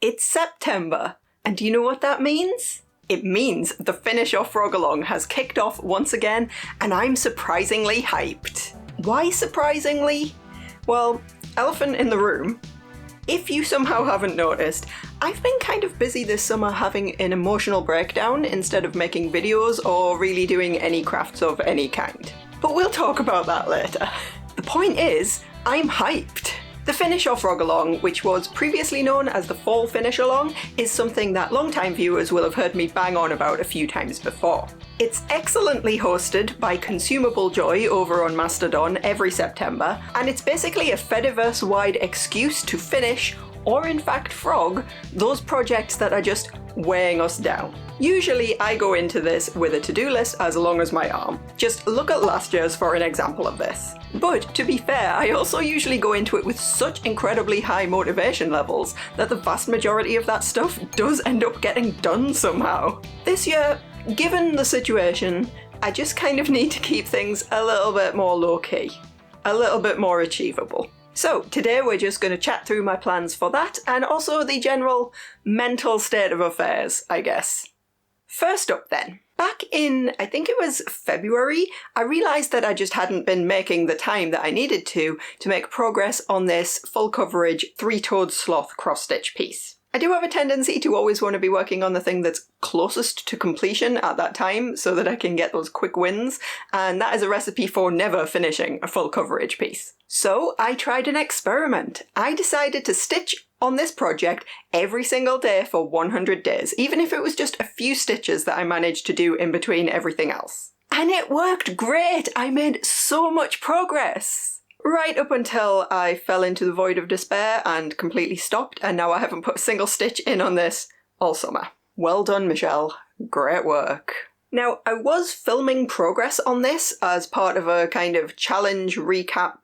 It's September, and do you know what that means? It means the Finish Off Frog Along has kicked off once again, and I'm surprisingly hyped. Why surprisingly? Well, elephant in the room. If you somehow haven't noticed, I've been kind of busy this summer having an emotional breakdown instead of making videos or really doing any crafts of any kind. But we'll talk about that later. The point is, I'm hyped. The Finish Off Frog Along, which was previously known as the Fall Finish Along, is something that long-time viewers will have heard me bang on about a few times before. It's excellently hosted by Consumable Joy over on Mastodon every September, and it's basically a Fediverse-wide excuse to finish, or in fact frog, those projects that are just weighing us down. Usually I go into this with a to-do list as long as my arm. Just look at last year's for an example of this. But to be fair, I also usually go into it with such incredibly high motivation levels that the vast majority of that stuff does end up getting done somehow. This year, given the situation, I just kind of need to keep things a little bit more low-key, a little bit more achievable. So today we're just going to chat through my plans for that and also the general mental state of affairs, I guess. First up then, back in, I think it was February, I realised that I just hadn't been making the time that I needed to make progress on this full coverage three-toed sloth cross-stitch piece. I do have a tendency to always want to be working on the thing that's closest to completion at that time so that I can get those quick wins, and that is a recipe for never finishing a full coverage piece. So I tried an experiment. I decided to stitch on this project every single day for 100 days, even if it was just a few stitches that I managed to do in between everything else. And it worked great! I made so much progress! Right up until I fell into the void of despair and completely stopped, and now I haven't put a single stitch in on this all summer. Well done, Michelle. Great work. Now, I was filming progress on this as part of a kind of challenge recap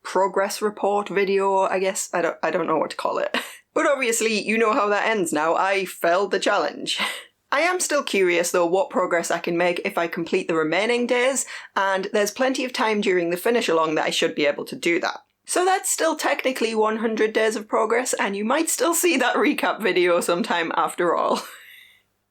progress report video, I guess. I don't know what to call it. But obviously, you know how that ends now. I failed the challenge. I am still curious though what progress I can make if I complete the remaining days, and there's plenty of time during the finish along that I should be able to do that. So that's still technically 100 days of progress, and you might still see that recap video sometime after all.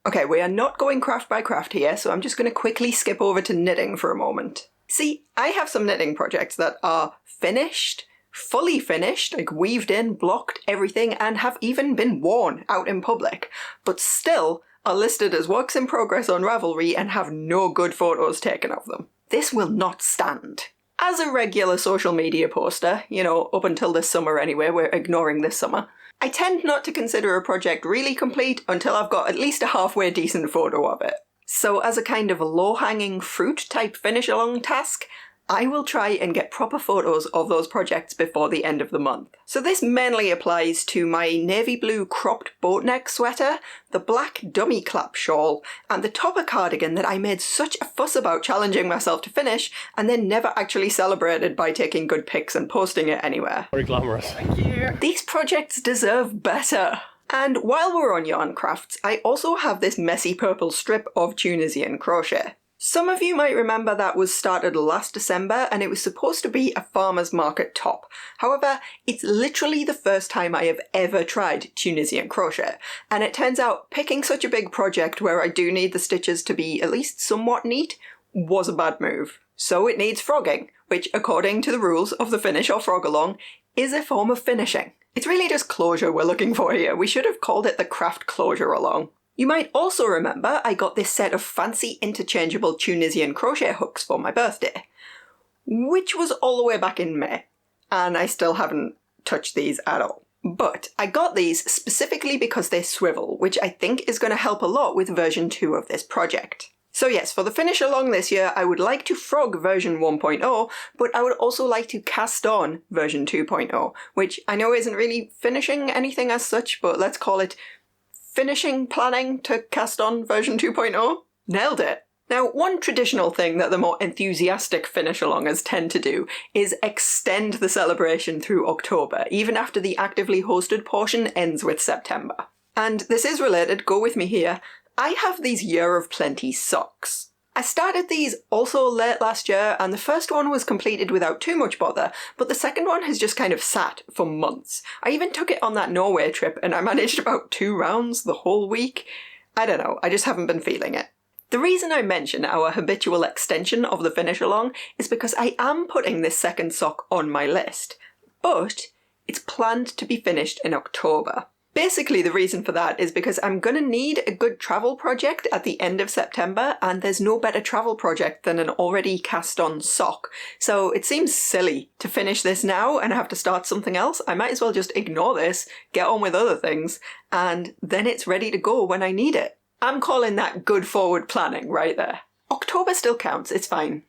Okay, we are not going craft by craft here, so I'm just going to quickly skip over to knitting for a moment. See, I have some knitting projects that are finished, fully finished, like weaved in, blocked, everything, and have even been worn out in public, but still are listed as works in progress on Ravelry and have no good photos taken of them. This will not stand. As a regular social media poster, you know, up until this summer anyway, we're ignoring this summer, I tend not to consider a project really complete until I've got at least a halfway decent photo of it. So as a kind of low-hanging fruit type finish along task, I will try and get proper photos of those projects before the end of the month. So this mainly applies to my navy blue cropped boat neck sweater, the black dummy clap shawl, and the topper cardigan that I made such a fuss about challenging myself to finish and then never actually celebrated by taking good pics and posting it anywhere. Very glamorous. Thank you. These projects deserve better. And while we're on yarn crafts, I also have this messy purple strip of Tunisian crochet. Some of you might remember that was started last December and it was supposed to be a farmer's market top. However, it's literally the first time I have ever tried Tunisian crochet, and it turns out picking such a big project where I do need the stitches to be at least somewhat neat was a bad move. So it needs frogging, which according to the rules of the Finish Off Frog Along is a form of finishing. It's really just closure we're looking for here. We should have called it the Craft Closure Along. You might also remember I got this set of fancy interchangeable Tunisian crochet hooks for my birthday, which was all the way back in May, and I still haven't touched these at all. But I got these specifically because they swivel, which I think is going to help a lot with version 2 of this project. So yes, for the finish along this year, I would like to frog version 1.0, but I would also like to cast on version 2.0, which I know isn't really finishing anything as such, but let's call it finishing planning to cast on version 2.0? Nailed it! Now, one traditional thing that the more enthusiastic finish-alongers tend to do is extend the celebration through October, even after the actively hosted portion ends with September. And this is related, go with me here, I have these Year of Plenty socks. I started these also late last year, and the first one was completed without too much bother, but the second one has just kind of sat for months. I even took it on that Norway trip and I managed about 2 rounds the whole week. I don't know, I just haven't been feeling it. The reason I mention our habitual extension of the finish along is because I am putting this second sock on my list, but it's planned to be finished in October. Basically, the reason for that is because I'm going to need a good travel project at the end of September, and there's no better travel project than an already cast-on sock. So it seems silly to finish this now and have to start something else. I might as well just ignore this, get on with other things, and then it's ready to go when I need it. I'm calling that good forward planning right there. October still counts, it's fine.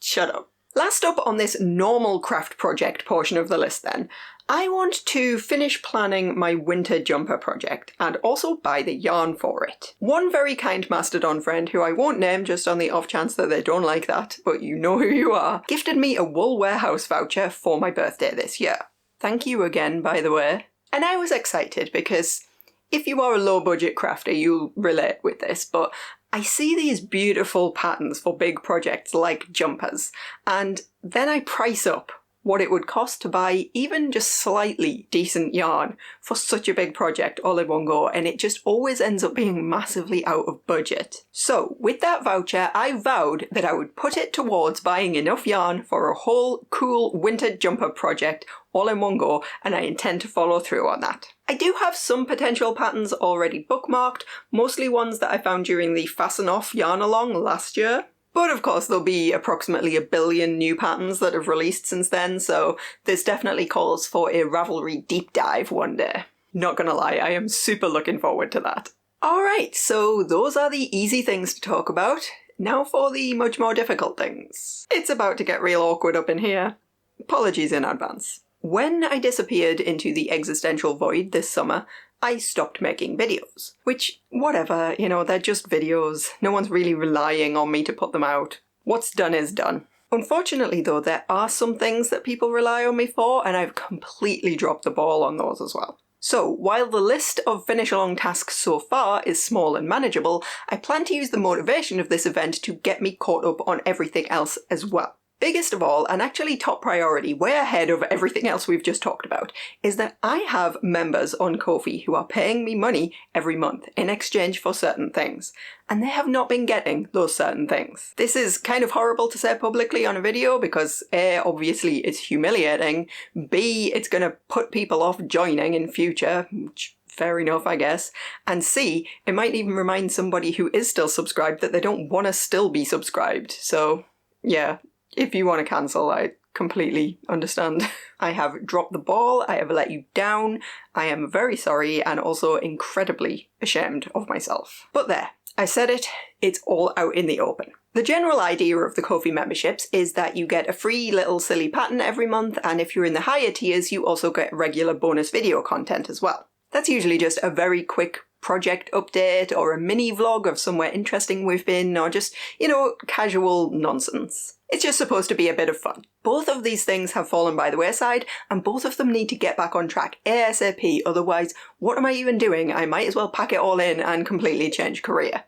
Shut up. Last up on this normal craft project portion of the list then, I want to finish planning my winter jumper project and also buy the yarn for it. One very kind Mastodon friend, who I won't name just on the off chance that they don't like that, but you know who you are, gifted me a Wool Warehouse voucher for my birthday this year. Thank you again, by the way. And I was excited because if you are a low budget crafter, you'll relate with this, but I see these beautiful patterns for big projects like jumpers, and then I price up what it would cost to buy even just slightly decent yarn for such a big project all in one go, and it just always ends up being massively out of budget. So with that voucher, I vowed that I would put it towards buying enough yarn for a whole cool winter jumper project all in one go, and I intend to follow through on that. I do have some potential patterns already bookmarked, mostly ones that I found during the Fasten Off yarn along last year. But of course there'll be approximately 1 billion new patterns that have released since then, so this definitely calls for a Ravelry deep dive one day. Not gonna lie, I am super looking forward to that. Alright, so those are the easy things to talk about. Now for the much more difficult things. It's about to get real awkward up in here. Apologies in advance. When I disappeared into the existential void this summer, I stopped making videos. Which, whatever, you know, they're just videos. No one's really relying on me to put them out. What's done is done. Unfortunately though, there are some things that people rely on me for, and I've completely dropped the ball on those as well. So, while the list of finish along tasks so far is small and manageable, I plan to use the motivation of this event to get me caught up on everything else as well. Biggest of all, and actually top priority, way ahead of everything else we've just talked about, is that I have members on Ko-fi who are paying me money every month in exchange for certain things, and they have not been getting those certain things. This is kind of horrible to say publicly on a video because A, obviously it's humiliating, B, it's going to put people off joining in future, which fair enough, I guess, and C, it might even remind somebody who is still subscribed that they don't want to still be subscribed. So, yeah. If you want to cancel, I completely understand. I have dropped the ball, I have let you down, I am very sorry and also incredibly ashamed of myself. But there, I said it, it's all out in the open. The general idea of the Ko-fi memberships is that you get a free little silly pattern every month, and if you're in the higher tiers, you also get regular bonus video content as well. That's usually just a very quick project update or a mini vlog of somewhere interesting we've been, or just, you know, casual nonsense. It's just supposed to be a bit of fun. Both of these things have fallen by the wayside, and both of them need to get back on track ASAP, otherwise, what am I even doing? I might as well pack it all in and completely change career.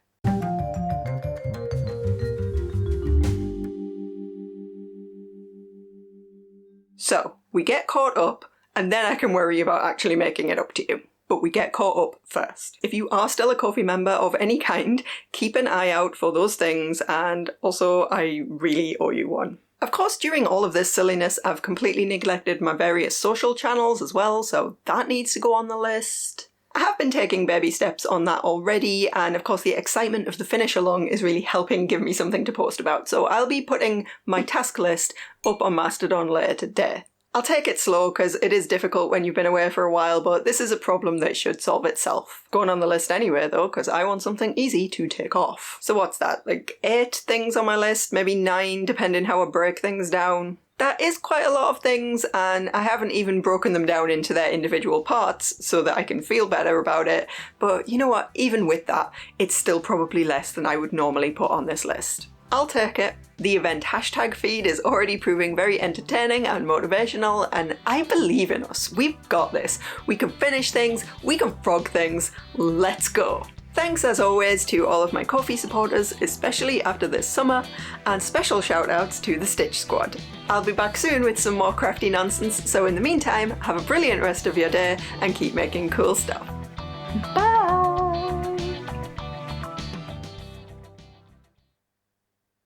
So, we get caught up, and then I can worry about actually making it up to you. But we get caught up first. If you are still a Ko-fi member of any kind, keep an eye out for those things, and also I really owe you one. Of course, during all of this silliness, I've completely neglected my various social channels as well, so that needs to go on the list. I have been taking baby steps on that already, and of course the excitement of the finish along is really helping give me something to post about, so I'll be putting my task list up on Mastodon later today. I'll take it slow because it is difficult when you've been away for a while, but this is a problem that should solve itself. Going on the list anyway though, because I want something easy to take off. So what's that, like 8 things on my list, maybe 9 depending how I break things down. That is quite a lot of things, and I haven't even broken them down into their individual parts so that I can feel better about it, but you know what, even with that, it's still probably less than I would normally put on this list. I'll take it. The event hashtag feed is already proving very entertaining and motivational, and I believe in us. We've got this. We can finish things, we can frog things, let's go. Thanks as always to all of my Ko-fi supporters, especially after this summer, and special shout outs to the Stitch Squad. I'll be back soon with some more crafty nonsense, so in the meantime, have a brilliant rest of your day and keep making cool stuff. Bye!